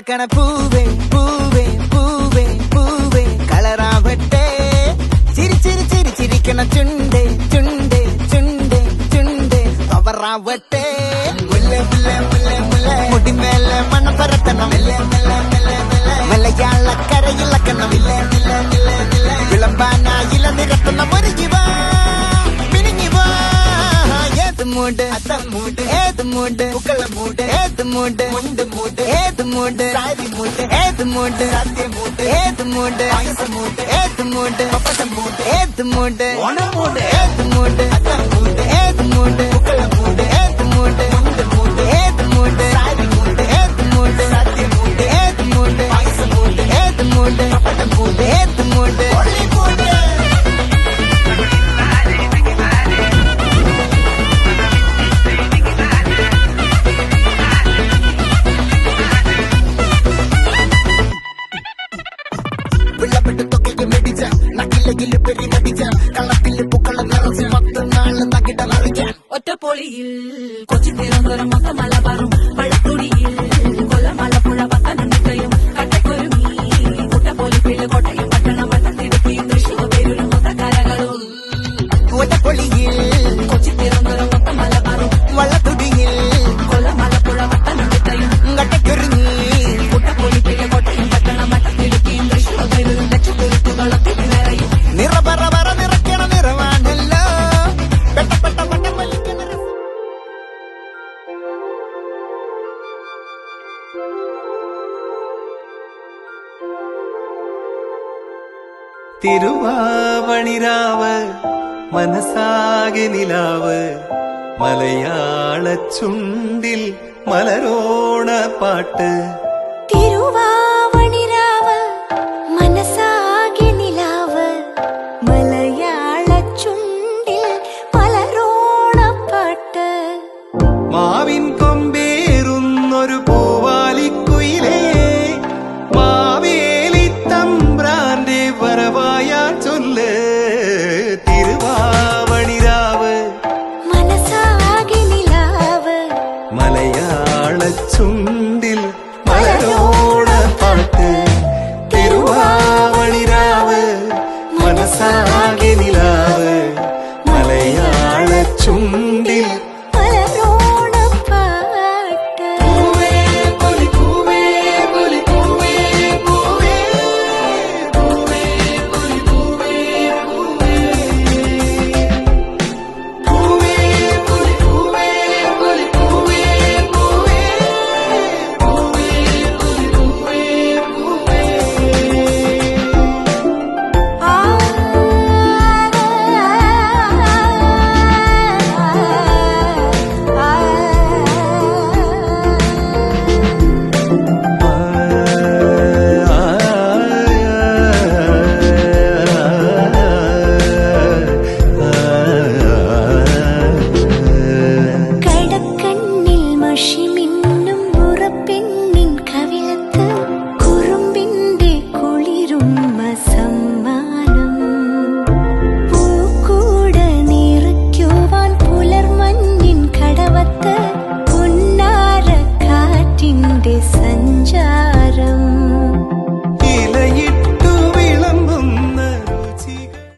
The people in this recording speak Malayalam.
മറക്കണ പൂവേ പൂവേ പൂവേ പൂവേ കളറാവട്ടെ ചിരി ചിരി ചിരി ചിരിക്കണ ചുണ്ടേ ചുണ്ടേ ചുണ്ടേ ചുണ്ടേ കവറാവട്ടെ മുല്ല മുല്ല മുല്ല മുല്ല മുടിമേലെ മണം പരത്തണം മലയാളക്കരയിളക്കണം വിളമ്പാനായില നിരത്തണം ഒരുങ്ങിവാ മിനിങ്ങിവാ ഏത് മൂട് അത്തം മൂട് ഏത് മൂട് പൂക്കള മൂട് ഏത് മൂട് മുണ്ട് മൂട് ഏത് മൂട് സാരി മൂട് ഏത് മൂട് സത്യ മൂട് ഏത് മൂട് ആയുസ മൂട് ഏത് മൂട് പപ്പടം മൂട് ഏത് മൂട് ഓണം മൂട് ഏത് മൂട് അത്തം മൂട് ഏത് മൂട് പൂക്കള മൂട് ഏത് മൂട് മുണ്ട് മൂട് ഏത് മൂട് സാരി മൂട് ഏത് മൂട് സത്യ മൂട് ഏത് മൂട് ആയുസ മൂട് ഏത് മൂട് പപ്പടം മൂട് ഏത് മൂട് ഒള്ളി മൂട് വെള്ളപ്പെട്ട് തൊക്കയ്ക്ക് മെടിച്ച നക്കിലെങ്കില് പെരി നടിച്ച കള്ളത്തില് പൂക്കള നിറച്ച് 10 നാള് നകിട നിറയ്ക്കാൻ ഒറ്റപ്പൊളിയിൽ കൊച്ചി തിരുവനന്തപുരം മൊത്തം മലബാറും പഴത്തൊടിയിൽ കൊല്ലമലപ്പുഴ പത്തനംതിട്ടയും കട്ടക്കൊരുമി കുട്ടപ്പൊലിപ്പില് കോട്ടയം പട്ടണം വട്ടത്തിരുത്തിയും തൃശ്ശൂർ പേരൂരും മൊത്തക്കരകളും ഒറ്റപ്പൊളിയിൽ കൊച്ചി തിരുവനന്തപുരം മൊത്തം മലബാറും വള്ളത്തുടിയിൽ കൊല്ലമലപ്പുഴ പത്തനംതിട്ടയും കട്ടക്കൊരുങ്ങി കുട്ടപ്പൊലിപ്പില് കോട്ടയം പട്ടണം വട്ടത്തിരുത്തിയും തൃശ്ശൂർ പേരൂരും ലക്ഷത്തുരുത്തുകളൊക്കെ നിറയും നിറപറ പറ നിറയ്ക്കണ നിറവാണല്ലോ പെട്ടപ്പെട്ട മട്ടം വലിക്കണ തിരുവാവണിരാവ് മനസാകെ നിലാവ് മലയാള ചുണ്ടിൽ മലരോണ പാട്ട്